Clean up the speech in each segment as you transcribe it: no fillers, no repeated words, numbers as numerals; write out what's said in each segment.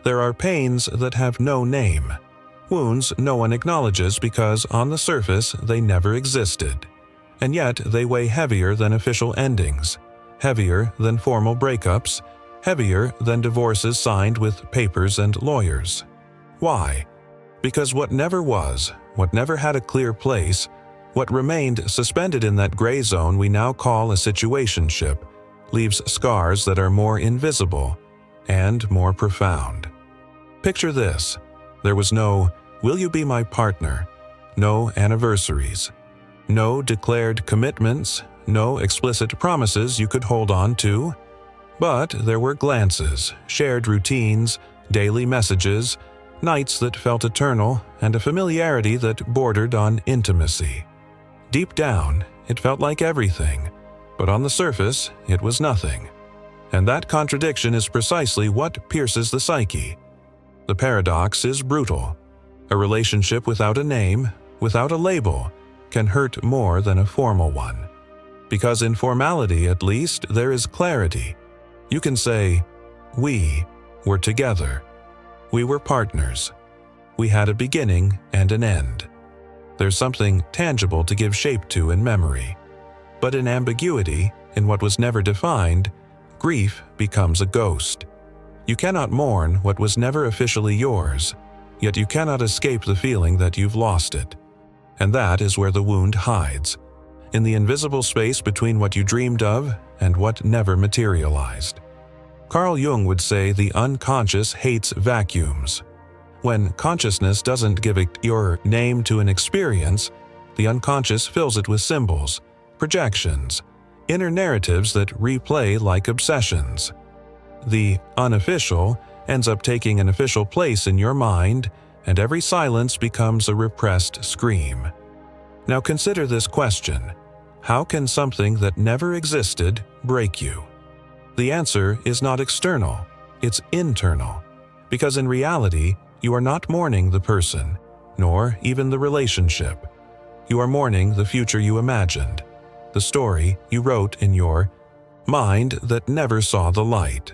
There are pains that have no name, wounds no one acknowledges because on the surface they never existed, and yet they weigh heavier than official endings, heavier than formal breakups, heavier than divorces signed with papers and lawyers. Why? Because what never was, what never had a clear place, what remained suspended in that gray zone we now call a situationship, leaves scars that are more invisible and more profound. Picture this. There was no, "Will you be my partner?" No anniversaries. No declared commitments, no explicit promises you could hold on to. But there were glances, shared routines, daily messages, nights that felt eternal, and a familiarity that bordered on intimacy. Deep down, it felt like everything, but on the surface, it was nothing. And that contradiction is precisely what pierces the psyche. The paradox is brutal. A relationship without a name, without a label, can hurt more than a formal one. Because in formality, at least, there is clarity. You can say, "We were together. We were partners. We had a beginning and an end." There's something tangible to give shape to in memory. But in ambiguity, in what was never defined, grief becomes a ghost. You cannot mourn what was never officially yours, yet you cannot escape the feeling that you've lost it. And that is where the wound hides, in the invisible space between what you dreamed of and what never materialized. Carl Jung would say the unconscious hates vacuums. When consciousness doesn't give your name to an experience, the unconscious fills it with symbols, projections, inner narratives that replay like obsessions. The unofficial ends up taking an official place in your mind, and every silence becomes a repressed scream. Now consider this question: how can something that never existed break you? The answer is not external, it's internal. Because in reality, you are not mourning the person, nor even the relationship. You are mourning the future you imagined, the story you wrote in your mind that never saw the light.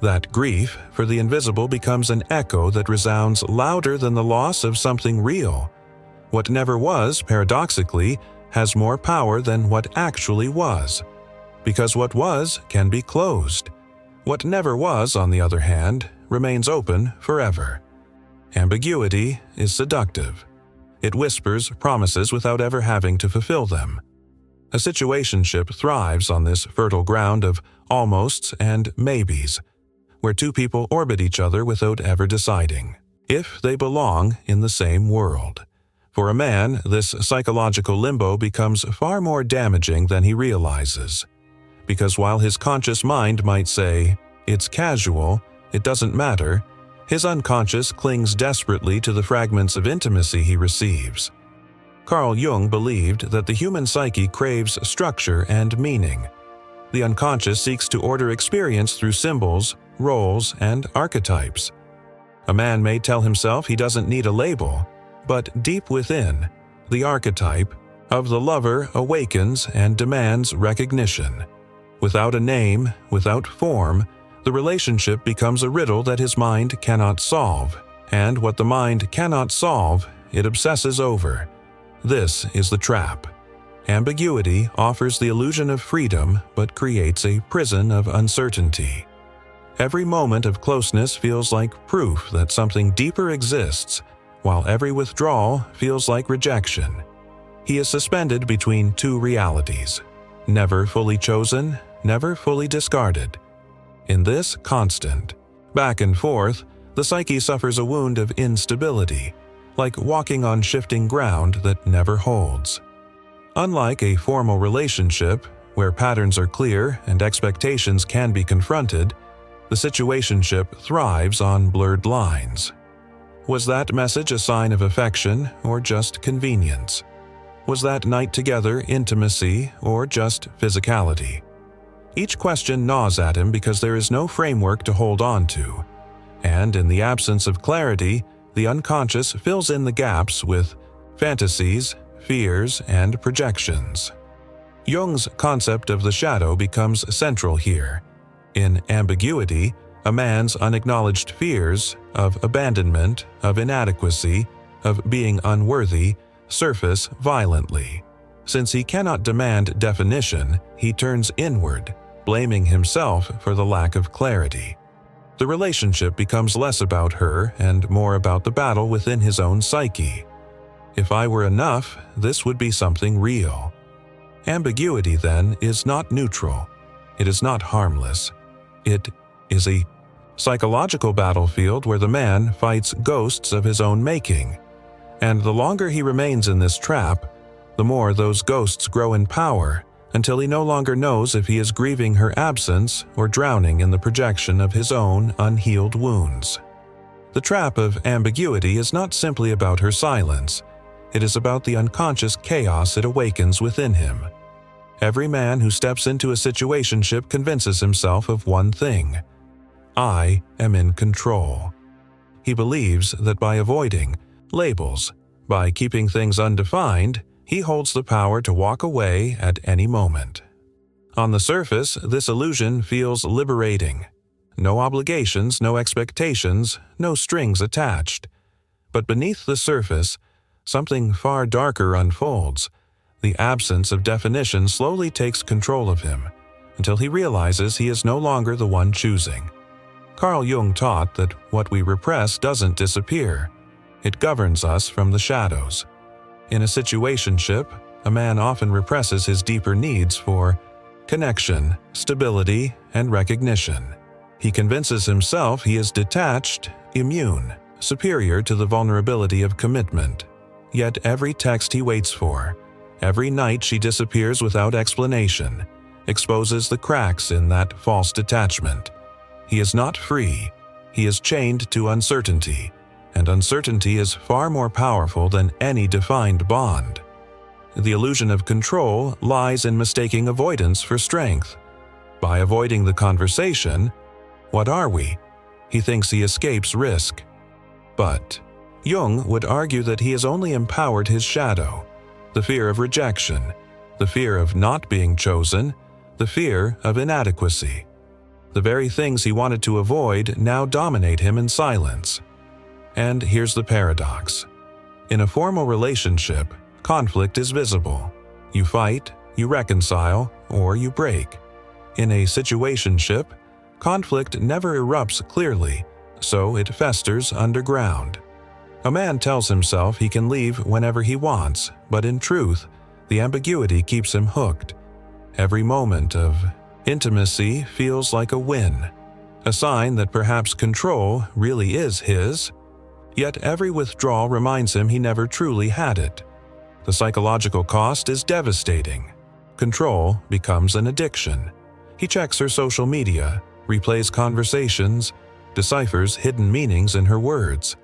That grief for the invisible becomes an echo that resounds louder than the loss of something real. What never was, paradoxically, has more power than what actually was. Because what was can be closed. What never was, on the other hand, remains open forever. Ambiguity is seductive. It whispers promises without ever having to fulfill them. A situationship thrives on this fertile ground of almosts and maybes, where two people orbit each other without ever deciding if they belong in the same world. For a man, this psychological limbo becomes far more damaging than he realizes. Because while his conscious mind might say, "It's casual, it doesn't matter," his unconscious clings desperately to the fragments of intimacy he receives. Carl Jung believed that the human psyche craves structure and meaning. The unconscious seeks to order experience through symbols, roles, and archetypes. A man may tell himself he doesn't need a label, but deep within, the archetype of the lover awakens and demands recognition. Without a name, without form, the relationship becomes a riddle that his mind cannot solve, and what the mind cannot solve, it obsesses over. This is the trap. Ambiguity offers the illusion of freedom but creates a prison of uncertainty. Every moment of closeness feels like proof that something deeper exists, while every withdrawal feels like rejection. He is suspended between two realities, never fully chosen, never fully discarded. In this constant, back and forth, the psyche suffers a wound of instability, like walking on shifting ground that never holds. Unlike a formal relationship, where patterns are clear and expectations can be confronted, the situationship thrives on blurred lines. Was that message a sign of affection or just convenience? Was that night together intimacy or just physicality? Each question gnaws at him because there is no framework to hold on to, and in the absence of clarity, the unconscious fills in the gaps with fantasies, fears, and projections. Jung's concept of the shadow becomes central here. In ambiguity, A man's unacknowledged fears of abandonment, of inadequacy, of being unworthy surface violently. Since he cannot demand definition, he turns inward, blaming himself for the lack of clarity. The relationship becomes less about her and more about the battle within his own psyche. If I were enough, this would be something real. Ambiguity, then, is not neutral. It is not harmless. It is a psychological battlefield where the man fights ghosts of his own making. And the longer he remains in this trap, the more those ghosts grow in power until he no longer knows if he is grieving her absence or drowning in the projection of his own unhealed wounds. The trap of ambiguity is not simply about her silence. It is about the unconscious chaos it awakens within him. Every man who steps into a situationship convinces himself of one thing: I am in control. He believes that by avoiding labels, by keeping things undefined, he holds the power to walk away at any moment. On the surface, this illusion feels liberating. No obligations, no expectations, no strings attached. But beneath the surface, something far darker unfolds. The absence of definition slowly takes control of him, until he realizes he is no longer the one choosing. Carl Jung taught that what we repress doesn't disappear. It governs us from the shadows. In a situationship, a man often represses his deeper needs for connection, stability, and recognition. He convinces himself he is detached, immune, superior to the vulnerability of commitment. Yet every text he waits for, every night she disappears without explanation, exposes the cracks in that false detachment. He is not free. He is chained to uncertainty, and uncertainty is far more powerful than any defined bond. The illusion of control lies in mistaking avoidance for strength. By avoiding the conversation, what are we? He thinks he escapes risk. But Jung would argue that he has only empowered his shadow, the fear of rejection, the fear of not being chosen, the fear of inadequacy. The very things he wanted to avoid now dominate him in silence. And here's the paradox. In a formal relationship, conflict is visible. You fight, you reconcile, or you break. In a situationship, conflict never erupts clearly, so it festers underground. A man tells himself he can leave whenever he wants, but in truth, the ambiguity keeps him hooked. Every moment of intimacy feels like a win, a sign that perhaps control really is his. Yet every withdrawal reminds him he never truly had it. The psychological cost is devastating. Control becomes an addiction. He checks her social media, replays conversations, deciphers hidden meanings in her words.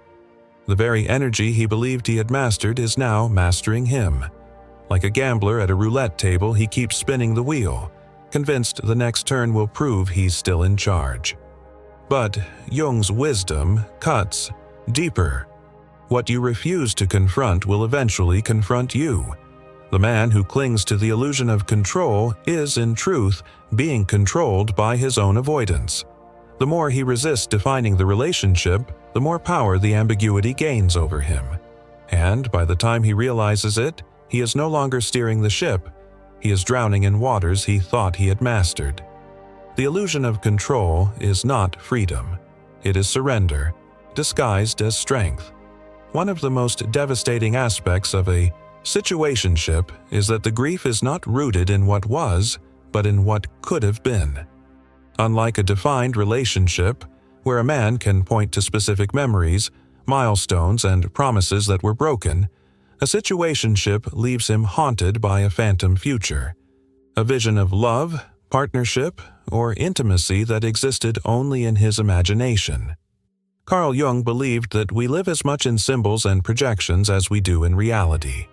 The very energy he believed he had mastered is now mastering him. Like a gambler at a roulette table, he keeps spinning the wheel, convinced the next turn will prove he's still in charge. But Jung's wisdom cuts deeper. What you refuse to confront will eventually confront you. The man who clings to the illusion of control is, in truth, being controlled by his own avoidance. The more he resists defining the relationship, the more power the ambiguity gains over him. And by the time he realizes it, he is no longer steering the ship. He is drowning in waters he thought he had mastered. The illusion of control is not freedom. It is surrender, disguised as strength. One of the most devastating aspects of a situationship is that the grief is not rooted in what was, but in what could have been. Unlike a defined relationship, where a man can point to specific memories, milestones, and promises that were broken, a situationship leaves him haunted by a phantom future, a vision of love, partnership, or intimacy that existed only in his imagination. Carl Jung believed that we live as much in symbols and projections as we do in reality.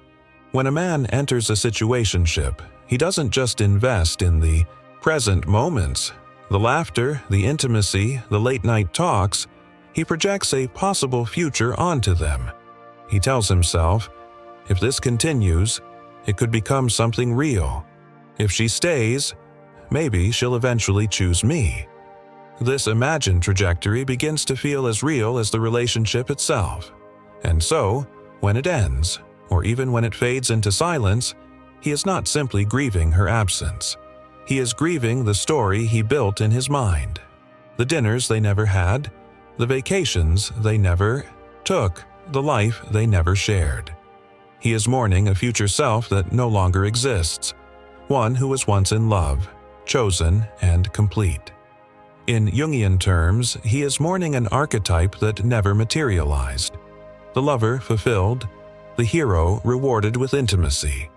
When a man enters a situationship, he doesn't just invest in the present moments, the laughter, the intimacy, the late-night talks. He projects a possible future onto them. He tells himself, if this continues, it could become something real. If she stays, maybe she'll eventually choose me. This imagined trajectory begins to feel as real as the relationship itself. And so, when it ends, or even when it fades into silence, he is not simply grieving her absence. He is grieving the story he built in his mind. The dinners they never had, the vacations they never took, the life they never shared. He is mourning a future self that no longer exists, one who was once in love, chosen, and complete. In Jungian terms, he is mourning an archetype that never materialized. The lover fulfilled, the hero rewarded with intimacy.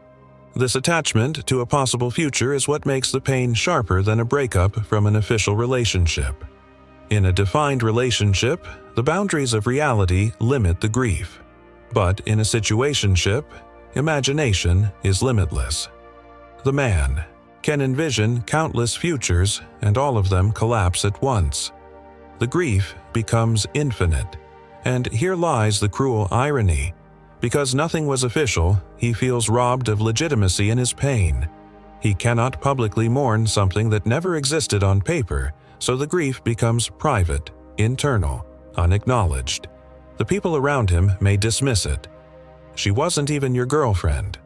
This attachment to a possible future is what makes the pain sharper than a breakup from an official relationship. In a defined relationship, the boundaries of reality limit the grief. But in a situationship, imagination is limitless. The man can envision countless futures, and all of them collapse at once. The grief becomes infinite, and here lies the cruel irony. Because nothing was official, he feels robbed of legitimacy in his pain. He cannot publicly mourn something that never existed on paper, so the grief becomes private, internal, unacknowledged. The people around him may dismiss it. She wasn't even your girlfriend.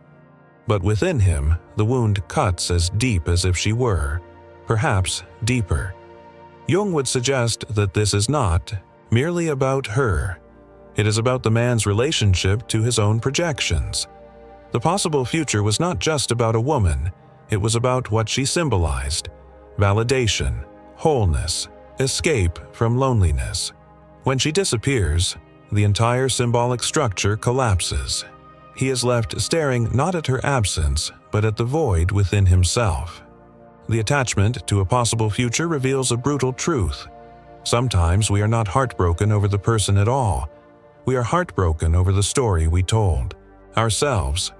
But within him, the wound cuts as deep as if she were, perhaps deeper. Jung would suggest that this is not merely about her. It is about the man's relationship to his own projections. The possible future was not just about a woman, it was about what she symbolized: validation, wholeness, escape from loneliness. When she disappears, the entire symbolic structure collapses. He is left staring not at her absence, but at the void within himself. The attachment to a possible future reveals a brutal truth. Sometimes we are not heartbroken over the person at all. We are heartbroken over the story we told ourselves.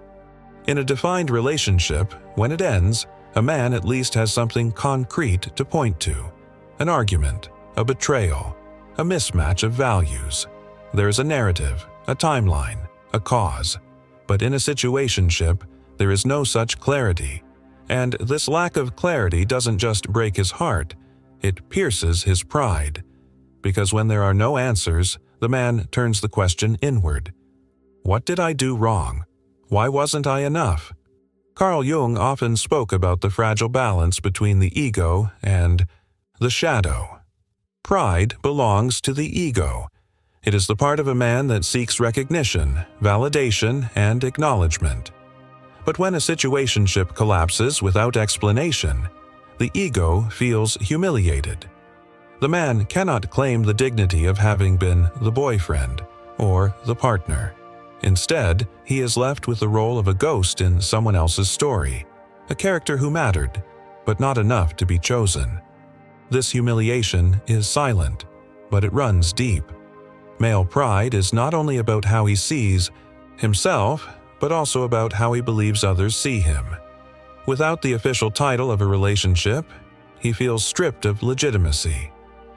In a defined relationship, when it ends, a man at least has something concrete to point to: an argument, a betrayal, a mismatch of values. There is a narrative, a timeline, a cause. But in a situationship, there is no such clarity. And this lack of clarity doesn't just break his heart, it pierces his pride. Because when there are no answers, the man turns the question inward. What did I do wrong? Why wasn't I enough? Carl Jung often spoke about the fragile balance between the ego and the shadow. Pride belongs to the ego. It is the part of a man that seeks recognition, validation, and acknowledgement. But when a situationship collapses without explanation, the ego feels humiliated. The man cannot claim the dignity of having been the boyfriend or the partner. Instead, he is left with the role of a ghost in someone else's story, a character who mattered, but not enough to be chosen. This humiliation is silent, but it runs deep. Male pride is not only about how he sees himself, but also about how he believes others see him. Without the official title of a relationship, he feels stripped of legitimacy.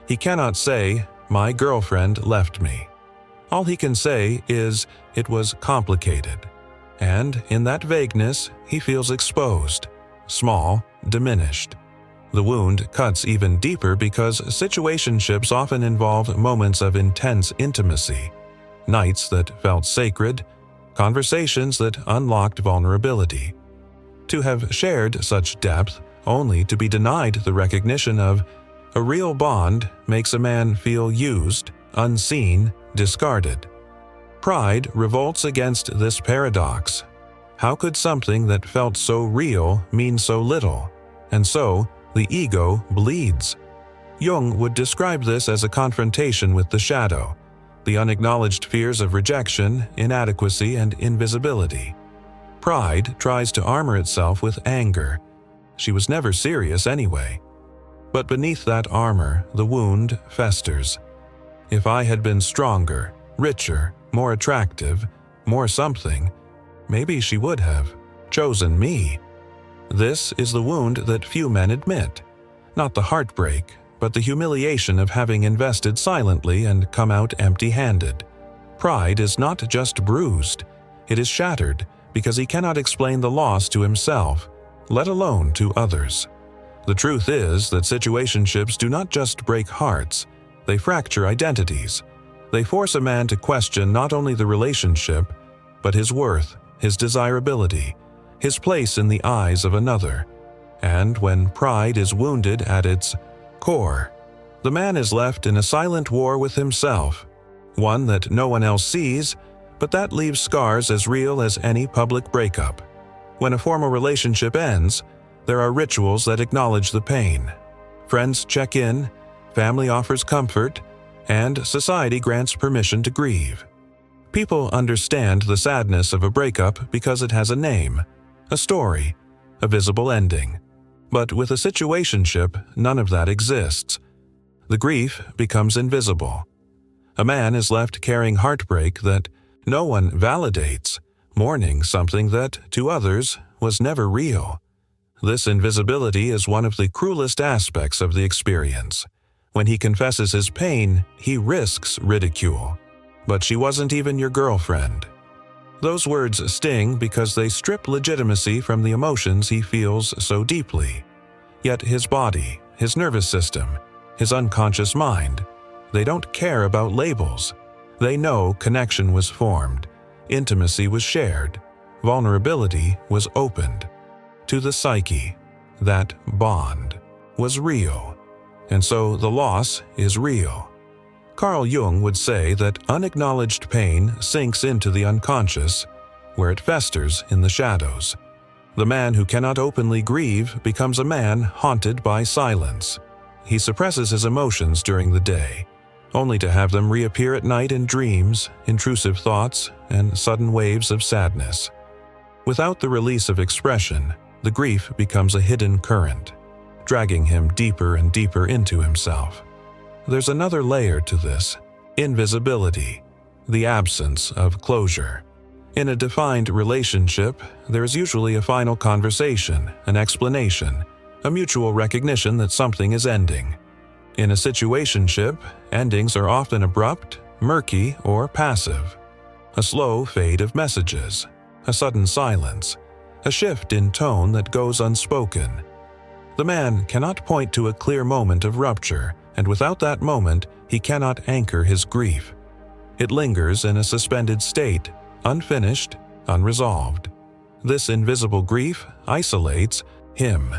He cannot say, "My girlfriend left me." All he can say is, "It was complicated." And in that vagueness, he feels exposed, small, diminished. The wound cuts even deeper because situationships often involve moments of intense intimacy, nights that felt sacred, conversations that unlocked vulnerability. To have shared such depth only to be denied the recognition of a real bond makes a man feel used, unseen, discarded. Pride revolts against this paradox. How could something that felt so real mean so little? And so, the ego bleeds. Jung would describe this as a confrontation with the shadow, the unacknowledged fears of rejection, inadequacy, and invisibility. Pride tries to armor itself with anger. She was never serious anyway. But beneath that armor, the wound festers. If I had been stronger, richer, more attractive, more something, maybe she would have chosen me. This is the wound that few men admit. Not the heartbreak, but the humiliation of having invested silently and come out empty-handed. Pride is not just bruised, it is shattered because he cannot explain the loss to himself, let alone to others. The truth is that situationships do not just break hearts, they fracture identities. They force a man to question not only the relationship, but his worth, his desirability, his place in the eyes of another. And when pride is wounded at its core, the man is left in a silent war with himself, one that no one else sees, but that leaves scars as real as any public breakup. When a formal relationship ends, there are rituals that acknowledge the pain. Friends check in, family offers comfort, and society grants permission to grieve. People understand the sadness of a breakup because it has a name, a story, a visible ending. But with a situationship, none of that exists. The grief becomes invisible. A man is left carrying heartbreak that no one validates, mourning something that, to others, was never real. This invisibility is one of the cruelest aspects of the experience. When he confesses his pain, he risks ridicule. But she wasn't even your girlfriend. Those words sting because they strip legitimacy from the emotions he feels so deeply. Yet his body, his nervous system, his unconscious mind, they don't care about labels. They know connection was formed, intimacy was shared, vulnerability was opened. To the psyche, that bond was real, and so the loss is real. Carl Jung would say that unacknowledged pain sinks into the unconscious, where it festers in the shadows. The man who cannot openly grieve becomes a man haunted by silence. He suppresses his emotions during the day, only to have them reappear at night in dreams, intrusive thoughts, and sudden waves of sadness. Without the release of expression, the grief becomes a hidden current, dragging him deeper and deeper into himself. There's another layer to this: invisibility, the absence of closure. In a defined relationship, there is usually a final conversation, an explanation, a mutual recognition that something is ending. In a situationship, endings are often abrupt, murky, or passive. A slow fade of messages, a sudden silence, a shift in tone that goes unspoken. The man cannot point to a clear moment of rupture, and without that moment, he cannot anchor his grief. It lingers in a suspended state, unfinished, unresolved. This invisible grief isolates him.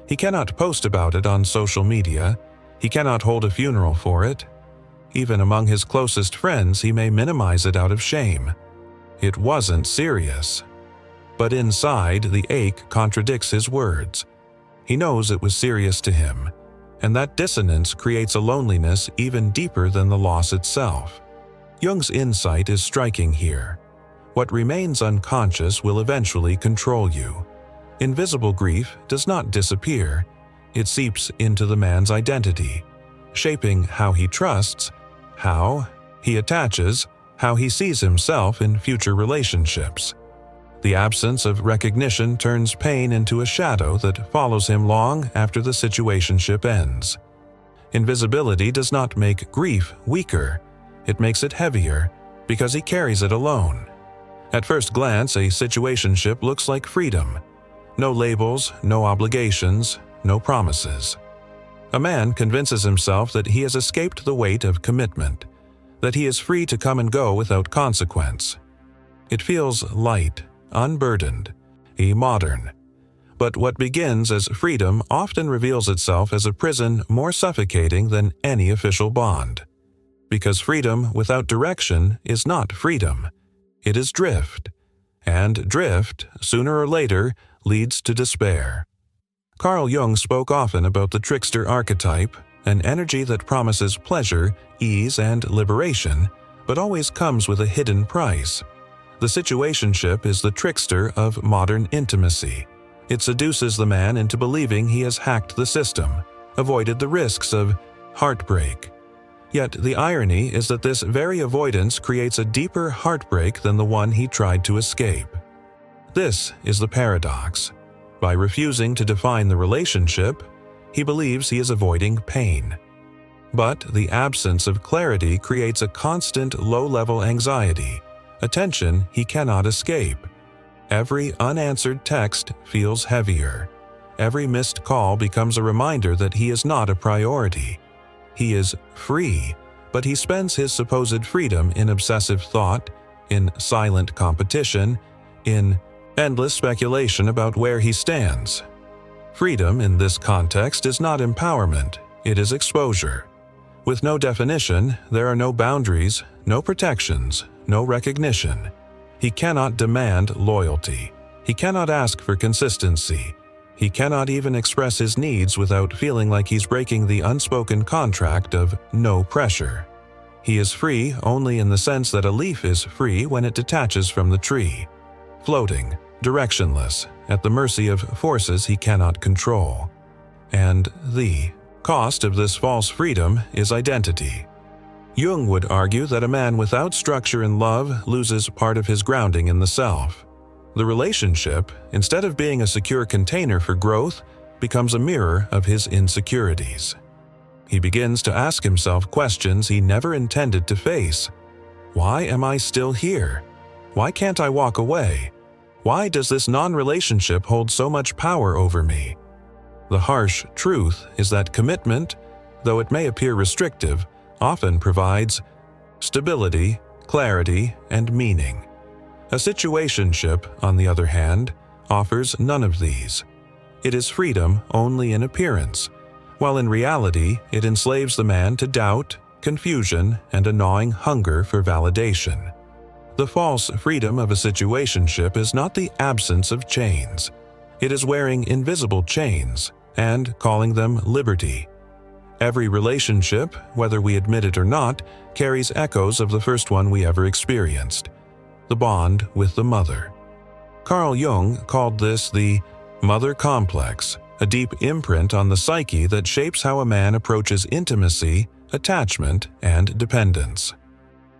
He cannot post about it on social media. He cannot hold a funeral for it. Even among his closest friends, he may minimize it out of shame. It wasn't serious. But inside, the ache contradicts his words. He knows it was serious to him, and that dissonance creates a loneliness even deeper than the loss itself. Jung's insight is striking here. What remains unconscious will eventually control you. Invisible grief does not disappear. It seeps into the man's identity, shaping how he trusts, how he attaches, how he sees himself in future relationships. The absence of recognition turns pain into a shadow that follows him long after the situationship ends. Invisibility does not make grief weaker. It makes it heavier because he carries it alone. At first glance, a situationship looks like freedom. No labels, no obligations, no promises. A man convinces himself that he has escaped the weight of commitment, that he is free to come and go without consequence. It feels light, unburdened, modern. But what begins as freedom often reveals itself as a prison more suffocating than any official bond. Because freedom without direction is not freedom. It is drift. And drift, sooner or later, leads to despair. Carl Jung spoke often about the trickster archetype, an energy that promises pleasure, ease, and liberation, but always comes with a hidden price. The situationship is the trickster of modern intimacy. It seduces the man into believing he has hacked the system, avoided the risks of heartbreak. Yet the irony is that this very avoidance creates a deeper heartbreak than the one he tried to escape. This is the paradox. By refusing to define the relationship, he believes he is avoiding pain. But the absence of clarity creates a constant low-level anxiety, a tension he cannot escape. Every unanswered text feels heavier. every missed call becomes a reminder that he is not a priority. He is free, but he spends his supposed freedom in obsessive thought, in silent competition, in endless speculation about where he stands. Freedom in this context is not empowerment, it is exposure. With no definition, there are no boundaries, no protections, no recognition. He cannot demand loyalty. He cannot ask for consistency. He cannot even express his needs without feeling like he's breaking the unspoken contract of no pressure. He is free only in the sense that a leaf is free when it detaches from the tree, floating, directionless, at the mercy of forces he cannot control. And the cost of this false freedom is identity. Jung would argue that a man without structure in love loses part of his grounding in the self. The relationship, instead of being a secure container for growth, becomes a mirror of his insecurities. He begins to ask himself questions he never intended to face. Why am I still here? Why can't I walk away? Why does this non-relationship hold so much power over me? The harsh truth is that commitment, though it may appear restrictive, often provides stability, clarity, and meaning. A situationship, on the other hand, offers none of these. It is freedom only in appearance, while in reality it enslaves the man to doubt, confusion, and a gnawing hunger for validation. The false freedom of a situationship is not the absence of chains. It is wearing invisible chains and calling them liberty. Every relationship, whether we admit it or not, carries echoes of the first one we ever experienced, the bond with the mother. Carl Jung called this the mother complex, a deep imprint on the psyche that shapes how a man approaches intimacy, attachment, and dependence.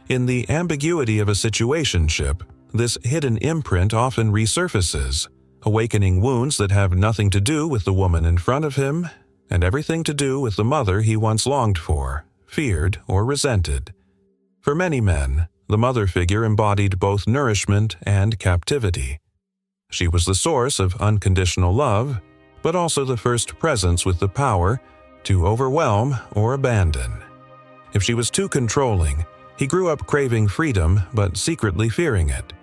In the ambiguity of a situationship, this hidden imprint often resurfaces, awakening wounds that have nothing to do with the woman in front of him and everything to do with the mother he once longed for, feared, or resented. For many men, the mother figure embodied both nourishment and captivity. She was the source of unconditional love, but also the first presence with the power to overwhelm or abandon. If she was too controlling, he grew up craving freedom but secretly fearing it.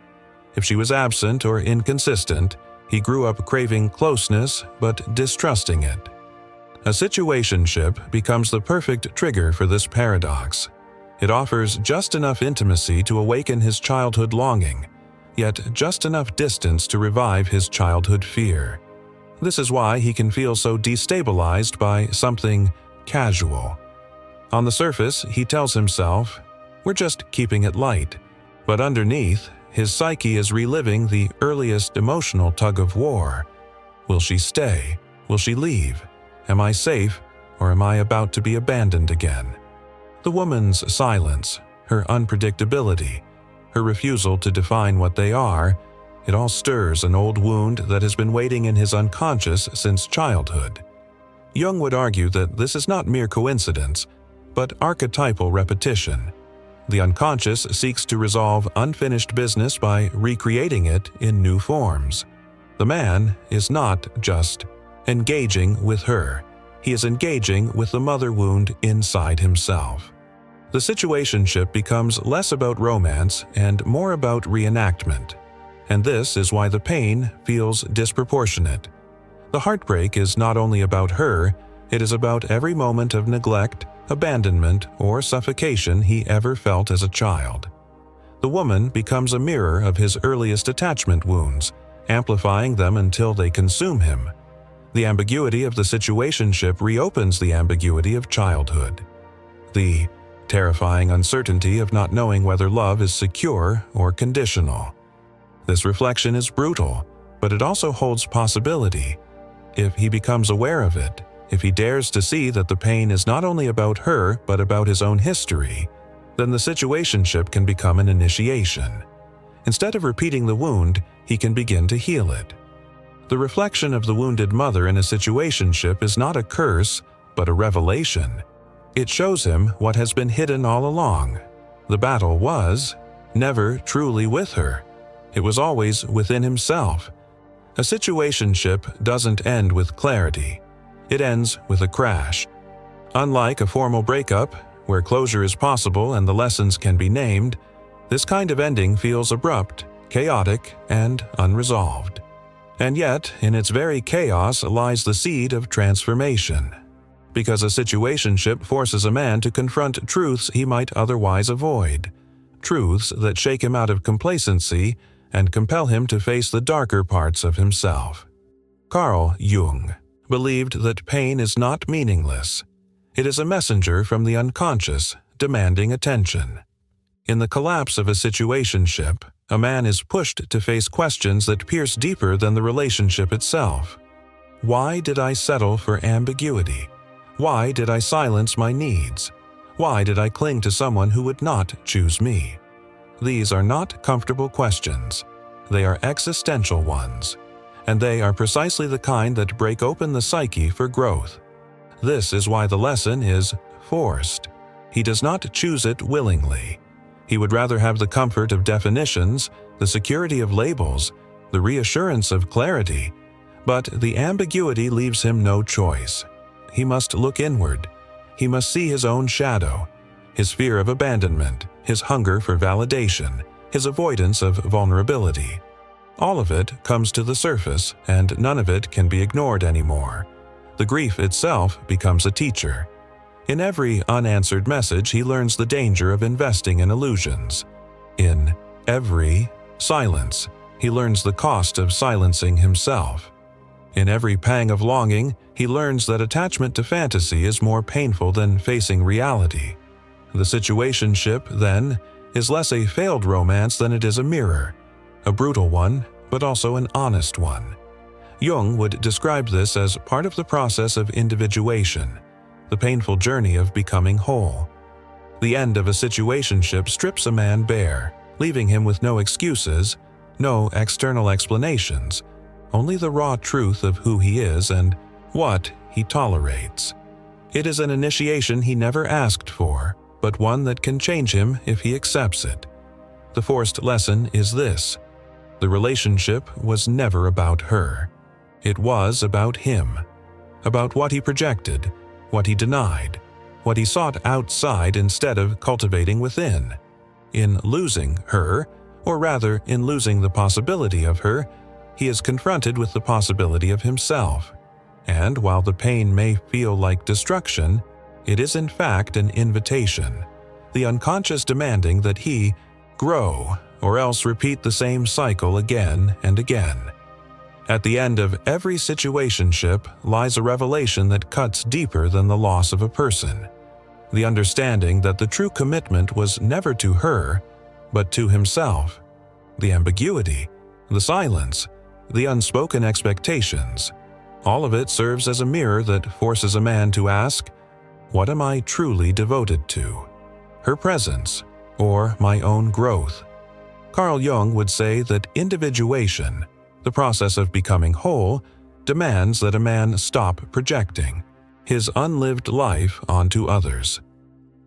If she was absent or inconsistent, he grew up craving closeness but distrusting it. A situationship becomes the perfect trigger for this paradox. It offers just enough intimacy to awaken his childhood longing, yet just enough distance to revive his childhood fear. This is why he can feel so destabilized by something casual. On the surface, he tells himself, "We're just keeping it light," but underneath, his psyche is reliving the earliest emotional tug-of-war. Will she stay? Will she leave? Am I safe, or am I about to be abandoned again? The woman's silence, her unpredictability, her refusal to define what they are, it all stirs an old wound that has been waiting in his unconscious since childhood. Jung would argue that this is not mere coincidence, but archetypal repetition. The unconscious seeks to resolve unfinished business by recreating it in new forms. The man is not just engaging with her. He is engaging with the mother wound inside himself. The situationship becomes less about romance and more about reenactment. And this is why the pain feels disproportionate. The heartbreak is not only about her, it is about every moment of neglect, abandonment, or suffocation he ever felt as a child. The woman becomes a mirror of his earliest attachment wounds, amplifying them until they consume him. The ambiguity of the situationship reopens the ambiguity of childhood. The terrifying uncertainty of not knowing whether love is secure or conditional. This reflection is brutal, but it also holds possibility. If he becomes aware of it, if he dares to see that the pain is not only about her but about his own history, then the situationship can become an initiation. Instead of repeating the wound, he can begin to heal it. The reflection of the wounded mother in a situationship is not a curse, but a revelation. It shows him what has been hidden all along. The battle was never truly with her. It was always within himself. A situationship doesn't end with clarity. It ends with a crash. Unlike a formal breakup, where closure is possible and the lessons can be named, this kind of ending feels abrupt, chaotic, and unresolved. And yet, in its very chaos lies the seed of transformation. Because a situationship forces a man to confront truths he might otherwise avoid, truths that shake him out of complacency and compel him to face the darker parts of himself. Carl Jung believed that pain is not meaningless. It is a messenger from the unconscious, demanding attention. In the collapse of a situationship, a man is pushed to face questions that pierce deeper than the relationship itself. Why did I settle for ambiguity? Why did I silence my needs? Why did I cling to someone who would not choose me? These are not comfortable questions. They are existential ones, and they are precisely the kind that break open the psyche for growth. This is why the lesson is forced. He does not choose it willingly. He would rather have the comfort of definitions, the security of labels, the reassurance of clarity, but the ambiguity leaves him no choice. He must look inward. He must see his own shadow, his fear of abandonment, his hunger for validation, his avoidance of vulnerability. All of it comes to the surface, and none of it can be ignored anymore. The grief itself becomes a teacher. In every unanswered message, he learns the danger of investing in illusions. In every silence, he learns the cost of silencing himself. In every pang of longing, he learns that attachment to fantasy is more painful than facing reality. The situationship, then, is less a failed romance than it is a mirror, a brutal one, but also an honest one. Jung would describe this as part of the process of individuation, the painful journey of becoming whole. The end of a situationship strips a man bare, leaving him with no excuses, no external explanations, only the raw truth of who he is and what he tolerates. It is an initiation he never asked for, but one that can change him if he accepts it. The forced lesson is this: the relationship was never about her. It was about him, about what he projected, what he denied, what he sought outside instead of cultivating within. In losing her, or rather in losing the possibility of her, he is confronted with the possibility of himself. And while the pain may feel like destruction, it is in fact an invitation, the unconscious demanding that he grow or else repeat the same cycle again and again. At the end of every situationship lies a revelation that cuts deeper than the loss of a person, the understanding that the true commitment was never to her, but to himself. The ambiguity, the silence, the unspoken expectations, all of it serves as a mirror that forces a man to ask, what am I truly devoted to? Her presence, or my own growth? Carl Jung would say that individuation, the process of becoming whole, demands that a man stop projecting his unlived life onto others.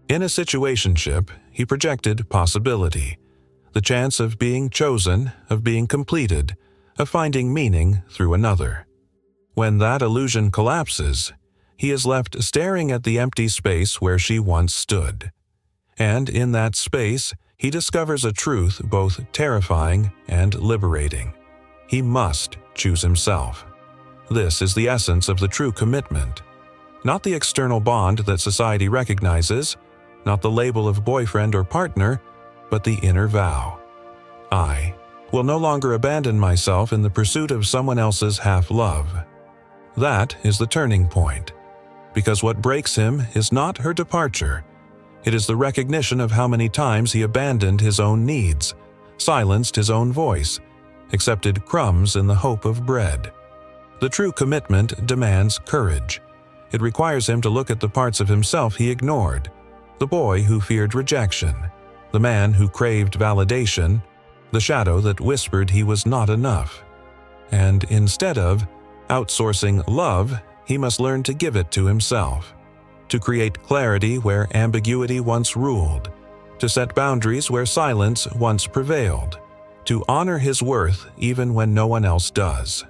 In a situationship, he projected possibility, the chance of being chosen, of being completed, of finding meaning through another. When that illusion collapses, he is left staring at the empty space where she once stood. And in that space, he discovers a truth both terrifying and liberating. He must choose himself. This is the essence of the true commitment. Not the external bond that society recognizes, not the label of boyfriend or partner, but the inner vow. I will no longer abandon myself in the pursuit of someone else's half-love. That is the turning point, because what breaks him is not her departure. It is the recognition of how many times he abandoned his own needs, silenced his own voice, accepted crumbs in the hope of bread. The true commitment demands courage. It requires him to look at the parts of himself he ignored, the boy who feared rejection, the man who craved validation, the shadow that whispered he was not enough. And instead of outsourcing love, he must learn to give it to himself, to create clarity where ambiguity once ruled, to set boundaries where silence once prevailed, to honor his worth even when no one else does.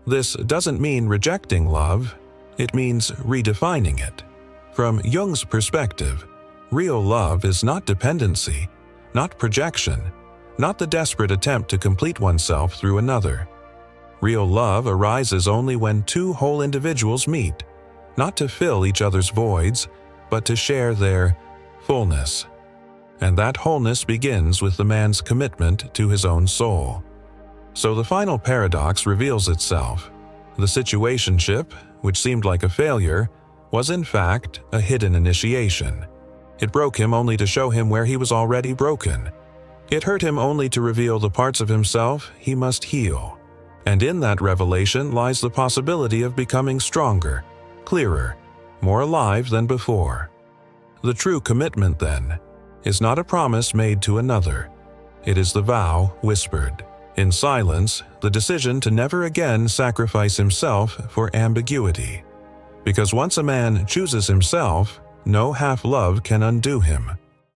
This doesn't mean rejecting love, it means redefining it. From Jung's perspective, real love is not dependency, not projection, not the desperate attempt to complete oneself through another. Real love arises only when two whole individuals meet, not to fill each other's voids, but to share their fullness. And that wholeness begins with the man's commitment to his own soul. So the final paradox reveals itself. The situationship, which seemed like a failure, was in fact a hidden initiation. It broke him only to show him where he was already broken. It hurt him only to reveal the parts of himself he must heal. And in that revelation lies the possibility of becoming stronger, clearer, more alive than before. The true commitment, then, is not a promise made to another. It is the vow whispered in silence, the decision to never again sacrifice himself for ambiguity. Because once a man chooses himself, no half-love can undo him.